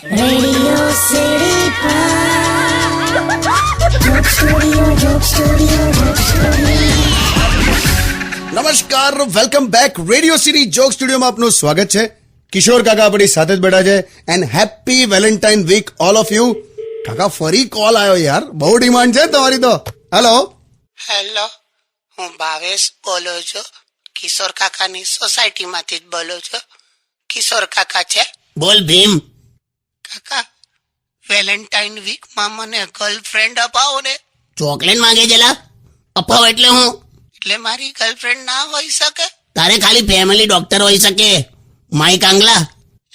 Radio City નમસ્કાર, welcome back. Radio city joke સ્ટુડિયોમાં આપનું સ્વાગત છે. કિશોર કાકા આપણી સાથે જ બેઠા છે. And happy Valentine week all of you. કાકા ફરી કોલ આવ્યો યાર, બહુ ડિમાન્ડ છે તમારી તો. હેલો હેલો, હું ભાવેશ બોલું છું. કિશોર કાકાની સોસાયટીમાંથી જ બોલું છું. કિશોર કાકા છે? બોલ ભીમ. કાકા, વેલેન્ટાઇન વીકમાં મને ગર્લફ્રેન્ડ અપાવો ને. ચોકલેટ માંગે છે લા? અપાવ એટલે હું? એટલે મારી ગર્લફ્રેન્ડ ના હોઈ શકે? તારે ખાલી ફેમિલી ડોક્ટર હોઈ શકે, માઈ કાંગલા.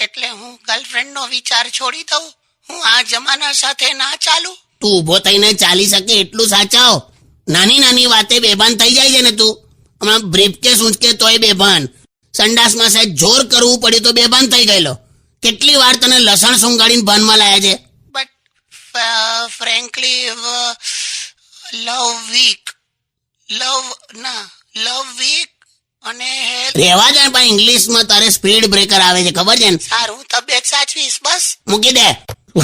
એટલે હું ગર્લફ્રેન્ડ નો વિચાર છોડી દઉં? હું આ જમાના સાથે ના ચાલું? તું ઉભો થઈને ચાલી શકે એટલું સાચવ. નાની નાની વાતે બેભાન થઈ જાય છે ને તું. હમણાં બ્રીફકેસ ઊંચકે તોય બેભાન, સંડાસમાં સાહેબ જોર કરવું પડ્યું તો બેભાન થઈ ગયેલો. કેટલી વાર તને લસણ સુંગાડીને ભાનમાં લાયા છે? બટ ફ્રેન્કલી લવ વીક અને રેવા જાય પણ ઇંગ્લિશમાં તારે સ્પીડ બ્રેકર આવે છે, ખબર છે ને? સારું, તબિયત સાચવીશ બસ. મૂકી દે.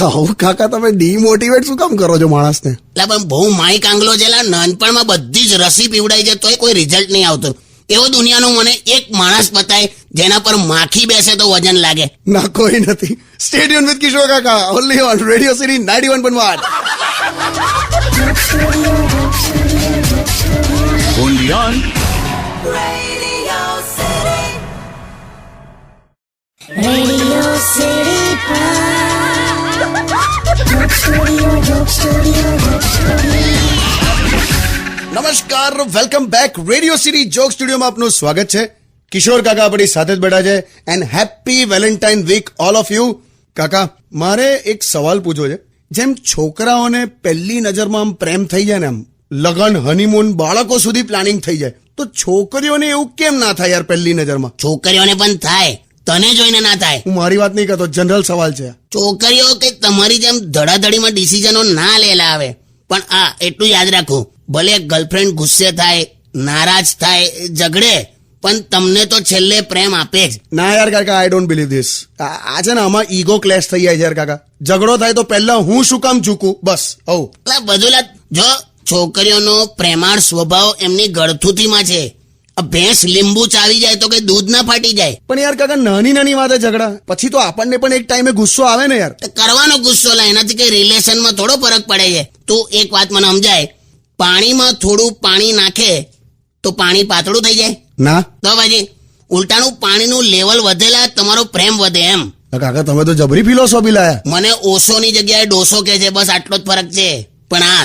આવું કાકા તમે ડીમોટિવેટ શું કામ કરો છો માણસને? એટલે પણ બહુ માઈ કાંગલો છે લા. નાનપણમાં બધી જ રસી પીવડાઈ છે તોય કોઈ રિઝલ્ટ નહીં આવતું. એવો દુનિયાનો મને એક માણસ બતાય જેના પર માખી બેસે તો વજન લાગે. ના, કોઈ નથી. સ્ટે ટ્યુન વિથ કિશોર કાકા, only on radio city 91.1. Only on Radio City નમસ્કાર, welcome back. Radio city joke સ્ટુડિયોમાં આપનું સ્વાગત છે. કિશોર કાકા આપણી સાથે જ બેઠા છે. And happy Valentine week all of you. કાકા, મારે એક સવાલ પૂછવો છે. જેમ છોકરાઓને પહેલી નજરમાં આમ પ્રેમ થઈ જાય ને, આમ લગન, હનીમૂન, બાળકો સુધી પ્લાનિંગ થઈ જાય, તો છોકરીઓને એવું કેમ ના થાય યાર પહેલી નજરમાં? છોકરીઓને પણ થાય, તને જોઈને ના થાય. હું મારી વાત નહીં કરતો, જનરલ સવાલ છે. છોકરીઓ કે તમારી જેમ ધડાધડીમાં ડિસિઝનો ના લેલા આવે. પણ આ એટલું યાદ રાખો, ભલે ગર્લફ્રેન્ડ ગુસ્સે થાય, નારાજ થાય, ઝઘડે, પણ તમને તો છેલ્લે પ્રેમ આપે જ. ના યાર કાકા, આઈ ડોન્ટ બિલીવ ધીસ. આ છે ને, આમાં ઈગો ક્લેશ થઈ જાય છે યાર કાકા. ઝઘડો થાય તો પહેલા હું શું કામ ઝૂકું, બસ આવું. એટલે બધું જો છોકરીઓનો પ્રેમાળ સ્વભાવ એમની ગળથુથીમાં છે. ભેંસ લીંબુ ચાવી જાય તો કે દૂધ ના ફાટી જાય. પણ યાર કાકા, નાની નાની વાતે ઝઘડા, પછી તો આપણને પણ એક ટાઈમે ગુસ્સો આવે ને યાર. તો કરવાનો ગુસ્સો લા, એનાથી કઈ રિલેશનમાં થોડો ફરક પડે છે. તું એક વાત મને સમજાય, પાણીમાં થોડું પાણી નાખે તો પાણી પાતળું થઈ જાય ના? તો પછી ઉલટાનું પાણીનું લેવલ વધેલા તમારો પ્રેમ વધે એમ. કાકા, તમે તો જબરી ફિલોસોફી લાયા. મને ઓશોની જગ્યાએ ડોસો કે છે, બસ આટલો જ ફરક છે. પણ હા,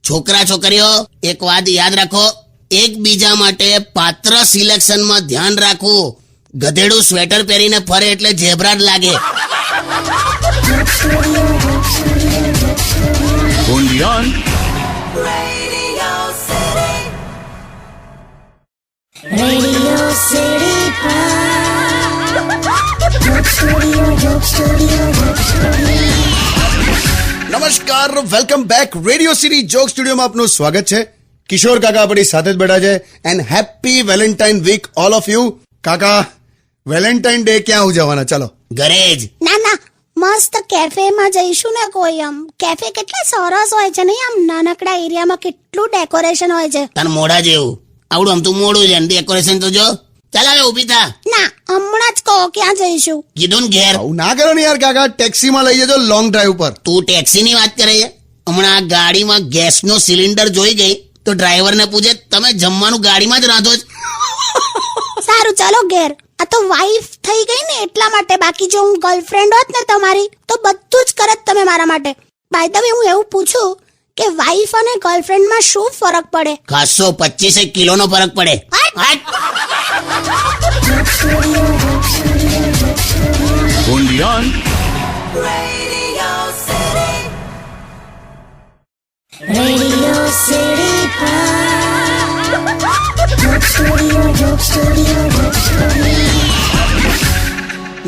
છોકરા છોકરીઓ એક વાત યાદ રાખો, એકબીજા માટે પાત્ર સિલેક્શનમાં ધ્યાન રાખવું. ગધેડું સ્વેટર પહેરીને ફરે એટલે ઝેબ્રા જ લાગે. only on Radio City નમસ્કાર, welcome back. Radio city joke સ્ટુડિયોમાં આપનું સ્વાગત છે. કિશોર કાકા આપણી સાથે જ બેઠા છે. And happy Valentine week all of you. કાકા, વેલેન્ટાઇન ડે ક્યાં ઉજવવાના? ચાલો ઘરે જ. ના ના, મસ્ત કેફેમાં જઈશું ને. કોઈ આમ કેફે કેટલા સરસ હોય છે નહીં? આમ નાનકડા એરિયામાં કેટલું ડેકોરેશન હોય છે. તાર મોઢા જેવું આવડું આમ તું મોડું છે, ડેકોરેશન તો જો. ચાલ હવે ઉભી થા. ના, હમણાં જ કહો ક્યાં જઈશું. કીધું ને ઘેર. આવું ના કરો ને યાર કાકા, ટેક્સીમાં લઈ જજો લોંગ ડ્રાઈવ પર. તું ટેક્સીની વાત કરે છે? હમણાં આ ગાડીમાં ગેસનો સિલિન્ડર જોઈ ગઈ તો ડ્રાઈવરને પૂછે, તમે જમવાનું ગાડીમાં જ રાંધો છો? સારું, ચાલો ઘેર. આ તો વાઈફ થઈ ગઈ ને એટલા માટે. બાકી જો હું ગર્લફ્રેન્ડ હોત ને તમારી, તો બધું જ કરત તમે મારા માટે. બાય ધ વે, હું એવું પૂછું કે વાઈફ અને ગર્લફ્રેન્ડમાં શું ફરક પડે? ખાસો 25 કિલોનો ફરક પડે. હાટ. only on Radio City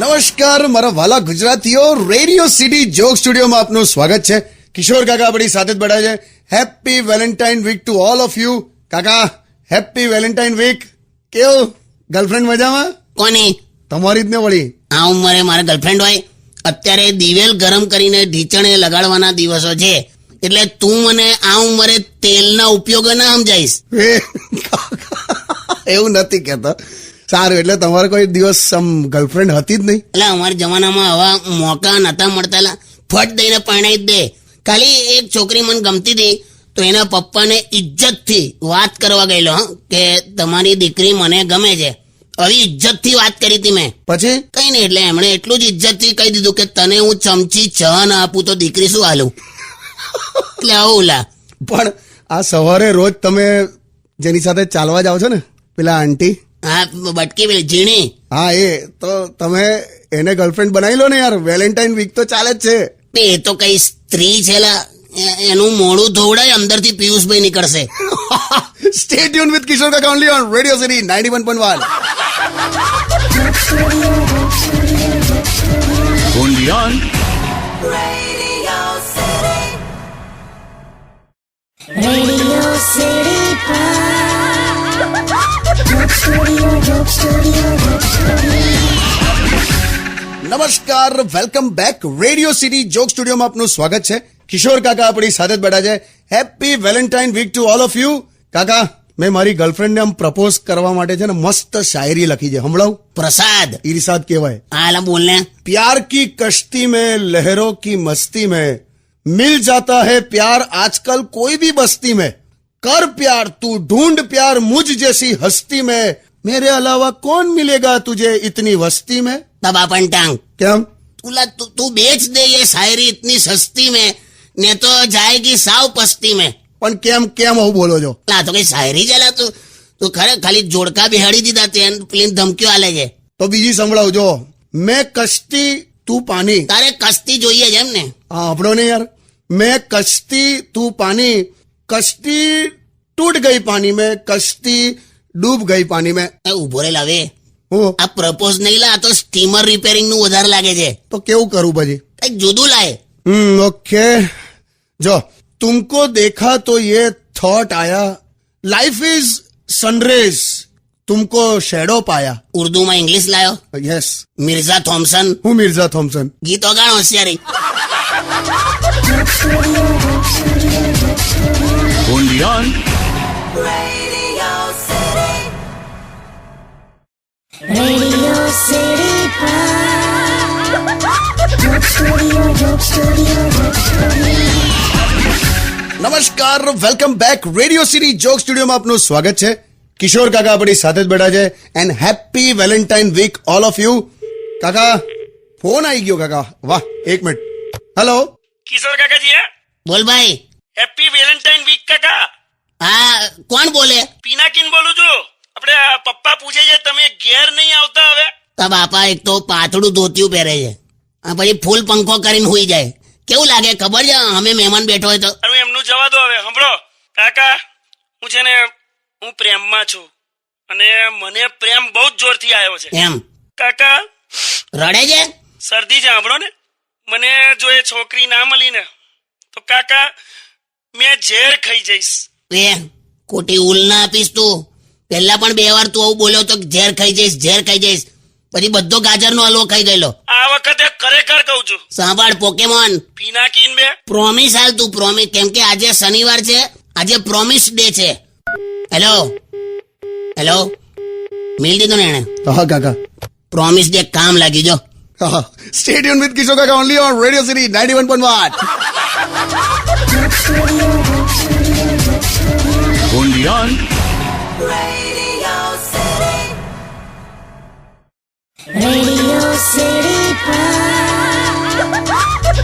નમસ્કાર મારા વાલા ગુજરાતીઓ, રેડિયો સિટી જોક સ્ટુડિયોમાં આપનું સ્વાગત છે. કિશોર કાકા આપણી સાથે જ બેઠા છે. Happy Valentine week to all of you. કાકા, હેપી વેલેન્ટાઇન વીક. કેવું, ગર્લફ્રેન્ડ મજામાં? કોની? તમારી જ ને વળી. આ ઉંમરે મારે ગર્લફ્રેન્ડ હોય? અત્યારે દિવેલ ગરમ કરીને ઢીચણે લગાડવાના દિવસો છે, એટલે તું મને આ ઉંમરે તેલના ઉપયોગો ના સમજાઈશ. એ એવું નથી કહેતો. સારું, એટલે તમારે કોઈ દિવસ ગર્લફ્રેન્ડ હતી જ નહીં? એટલે અમારા જમાનામાં આવા મોકા નતા મળતા. ફટ દઈને પરણાઈ જ દે. ખાલી એક છોકરી મને ગમતી હતી તો એના પપ્પાને ઇજ્જતથી વાત કરવા ગયેલો કે તમારી દીકરી મને ગમે છે. આવી ઇજ્જતથી વાત કરી હતી મેં. પછી કઈ નહીં, એટલે એમણે એટલું જ ઇજ્જતથી કહી દીધું કે તને હું ચમચી ચા ના આપું તો દીકરી શું હાલું. એટલે આવું લા. પણ આ સવારે રોજ તમે જેની સાથે ચાલવા જાઓ છો ને, પેલા આંટી, હા બટકી પેલી ઝીણી, હા એ તો તમે એને ગર્લફ્રેન્ડ બનાવી લો ને યાર. વેલેન્ટાઇન વીક તો ચાલે જ છે. એ તો કઈ સ્ત્રી છે લા. એનું મોડું ધોવડાય અંદરથી પિયુષભાઈ નીકળશે. Stay tuned with Kishore Kaka only on Radio City 91.1. only on Radio City Joke Studio, Joke Studio, Joke Studio. નમસ્કાર, welcome back. Radio city joke સ્ટુડિયોમાં આપનું સ્વાગત છે. કિશોર કાકા આપણી સાથે જ બેઠા છે. Happy Valentine week to all of you. કાકા, મેં મારી ગર્લફ્રેન્ડને આમ પ્રપોઝ કરવા માટે છે ને મસ્ત શાયરી લખી છે, સંભળાવું? પ્રસાદ ઈર્ષાદ કહેવાય. હાલ બોલને. प्यार की कश्ती में लहरों की मस्ती में मिल जाता है प्यार आजकल कोई भी बस्ती में. कर प्यार तू ढूंढ प्यार मुझ जैसी हस्ती में. मेरे अलावा कौन मिलेगा तुझे इतनी वस्ती में. दबा पण टांग. કેમ? तू बेच दे ये शायरी इतनी सस्ती में, ने तो जाएगी साव पस्ती में. પણ કેમ કેમ આવું બોલો છો? લા તો કઈ શાયરી છે લા. તું ખરે ખાલી જોડકા બિહાડી દીધા તે પેલી ધમકીઓ આલે છે. તો બીજી સંભળાવજો. મેં કશ્તી તું પાની. તારે કસ્તી જોઈએ છે એમ ને? હા, આપણો ને યાર. મેં કશ્તી તું પાની, કશ્તી टूट गई पानी में, कश्ती डूब गई पानी में. એ ઉભો રે લાવે. હું આ પ્રપોઝ નહીં લા, આ તો સ્ટીમર રિપેરિંગ નું વધારે લાગે છે. તો કેવું કરું પછી? કઈક જુદું લાય. ओके. जो तुमको देखा तो ये थॉट आया, लाइफ इज सनरेज, तुमको शेडो पाया. ઉર્દુમાં ઇંગ્લિશ લાયો. यस, મિર્ઝા થોમ્સન હું મિર્ઝા થોમ્સન. ગીત વગાડ હોશિયારી. only on Radio City Joke Studio, Joke Studio, Joke Studio. નમસ્કાર, welcome back. Radio city joke સ્ટુડિયોમાં આપનું સ્વાગત છે. કિશોર કાકા આપણી સાથે જ બેઠા છે. And happy Valentine week all of you. કાકા, ફોન આવી ગયો કાકા. વાહ, એક મિનિટ. હેલો. કિશોર કાકાજી હે? બોલ ભાઈ. હેપી વેલેન્ટાઇન વીક કાકા. હા, કોણ બોલે? પિનાકીન બોલું છું. આપણે પપ્પા પૂછે છે તમે ઘેર નહીં આવતા હવે? તા બાપા એક તો પાતળું ધોતિયું પહેરે છે, આ પછી ફૂલ પંખો કરીને હુઈ જાય. કેવું લાગે ખબર છે અમે મહેમાન બેઠો હોય તો? અરે એમનું જવા દો હવે. સાંભળો કાકા, હું છે ને હું પ્રેમમાં છું અને મને પ્રેમ બહુ જ જોરથી આવ્યો છે. એમ કાકા રડે છે? શરદી છે, સાંભળો ને. મને જો એ છોકરી ના મળી ને તો કાકા મેં ઝેર ખાઈ જઈશ. એ ખોટી ઉલ ના આપીશ તું. પહેલા પણ 2 વાર તું આવું બોલ્યો તો ઝેર ખાઈ જઈશ, ઝેર ખાઈ જઈશ. પછી બધો ગાજરનો હલવો ખાઈ ગયેલો. આ વખતે ખરેખર કહું છું. સાંભળ પોકેમોન, પિનાકીન બે પ્રોમિસ હાલ તું, પ્રોમિસ. કેમ કે આજે શનિવાર છે, આજે પ્રોમિસ ડે છે. હેલો હેલો, મિલ દીધો ને એને? હા કાકા. પ્રોમિસ ડે કામ લાગી જો. સ્ટે ટ્યુન વિથ કિશોર કાકા only on radio city 91.1. only on Radio City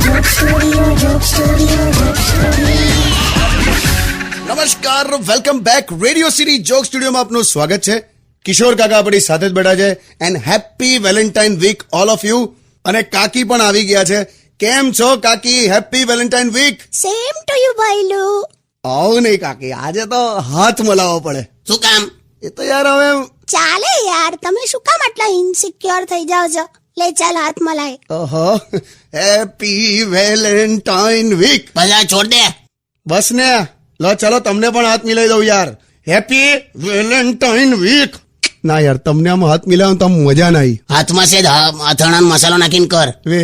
Joke Studio, Joke Studio, Joke Studio. નમસ્કાર, welcome back. Radio city joke સ્ટુડિયોમાં આપનું સ્વાગત છે. કિશોર કાકા આપણી સાથે જ બેઠા છે. And happy Valentine week all of you. અને કાકી પણ આવી ગયા છે. કેમ છો કાકી? Happy Valentine week. Same to you ભાઈલુ. આવું નહીં કાકી, આજે તો હાથ મલાવવો પડે. શું કામ? એ તો યાર હવે ચાલે યાર, તમે શું કામ આટલા ઇન્સિક્યોર થઈ જાઓ છો? લે ચાલ હાથ મલાય. ઓહો, હેપી વેલેન્ટાઇન વીક. બધા છોડ દે. બસ ને, લો ચલો તમને પણ હાથ મિલાવી દઉં યાર. Happy Valentine week. ના યાર, તમને આમ હાથ મિલાવ તો આમ મજા ના આવી. હાથમાં છે અથાણાનો મસાલો નાખીને કર. વે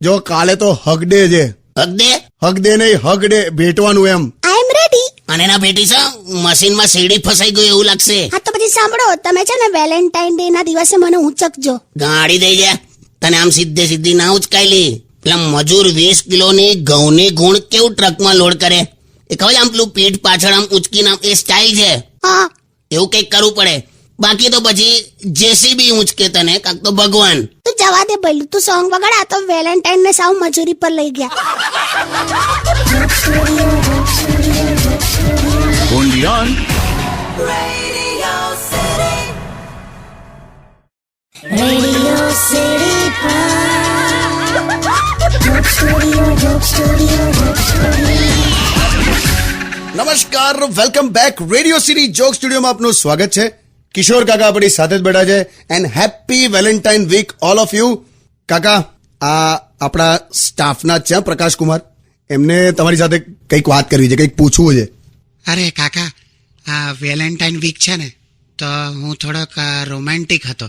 જો કાલે તો હગ ડે છે. હક દે હગ ડે નહીં, હગ ડે, ભેટવાનું એમ. આઈ એમ રેડી. અને એના પેટી છે મશીનમાં સીડી ફસાઈ ગઈ એવું લાગશે. હા તો પછી સાંભળો, તમે છે ને વેલેન્ટાઇન ડે ના દિવસે મને ઉંચકજો. ગાડી દઈ જા, તને આમ સીધે સીધી ના ઉચકાયેલી. પેલા મજૂર 20 કિલોની ઘઉંની ગુણ કેવું ટ્રકમાં લોડ કરે એ ખબર છે? આમ પેલું પીઠ પાછળ આમ ઉચકીને એ સ્ટાઇલ છે. હા એવું કંઈક કરવું પડે, બાકી તો પછી જેસીબી ઉંચકે તને કાક તો ભગવાન. તું જવા દે ભઈલું, તું સોંગ વગાડ. આ તો વેલેન્ટાઇન ને સાવ મજૂરી પર લઈ ગયા. Undian. Radio City Joke Studio, Joke Studio, Joke Studio. નમસ્કાર, welcome back. Radio city joke સ્ટુડિયોમાં આપનું સ્વાગત છે. કિશોર કાકા આપણી સાથે જ બેઠા છે. And happy Valentine week all of you. કાકા, આ આપણા સ્ટાફના જ છે પ્રકાશકુમાર, એમને તમારી સાથે કંઈક વાત કરવી છે, કંઈક પૂછવું છે. અરે કાકા, આ વેલેન્ટાઇન વીક છે ને, તો હું થોડોક રોમેન્ટિક હતો,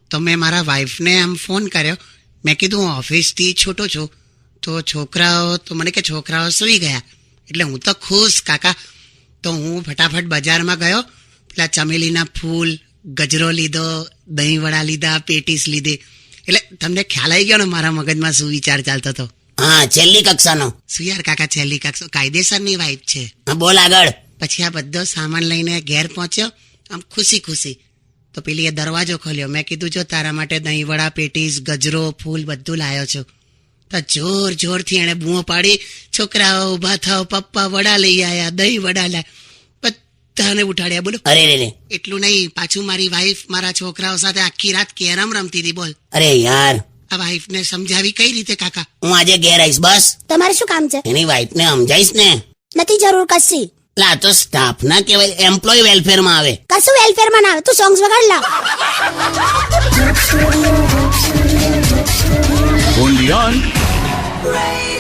તો મેં મારા વાઈફને આમ ફોન કર્યો. મેં કીધું હું ઓફિસથી છૂટું છું, તો મને કે છોકરાઓ સૂઈ ગયા, એટલે હું તો ખુશ કાકા. તો હું ફટાફટ બજારમાં ગયો, પેલા ચમેલીના ફૂલ, ગજરો લીધો, દહીંવડા લીધા, પેટીસ લીધી. એટલે તમને ખ્યાલ આવી ગયો ને મારા મગજમાં શું વિચાર ચાલતો હતો? હા, છેલ્લી કક્ષાનો. શું યાર કાકા, છેલ્લી કક્ષો કાયદેસરની વાઈફ છે. હા, બોલ આગળ. પછી આ બધો સામાન લઈને ઘેર પહોંચ્યો, આમ ખુશી ખુશી. તો પેલી એ દરવાજો ખોલ્યો. મેં કીધું જો તારા માટે દહીંવડા, પેટીસ, ગજરો, ફૂલ બધું લાવ્યો છું. તો જોર જોરથી એણે બૂમો પાડી, છોકરાઓ ઊભા થાવ, પપ્પા વડા લઈ આવ્યા, દહીં વડા લાવ્યા, બધાને ઉઠાડ્યા. બોલો, અરે રે રે, એટલું નહીં, પાછું મારી વાઈફ મારા છોકરાઓ સાથે આખી રાત કેરમ રમતી હતી. બોલ, અરે યાર, આ વાઈફને સમજાવી કઈ રીતે કાકા? હું આજે ઘેર આવીશ બસ. તમારે શું કામ છે? એની વાઈફને સમજાઈશ ને. નથી જરૂર કશી. એટલે આ તો સ્ટાફ ના કહેવાય, એમ્પ્લોય વેલફેરમાં આવે. કશું વેલફેર માં ના આવે. તું સોંગ્સ વગાડ લા. Undian. Radio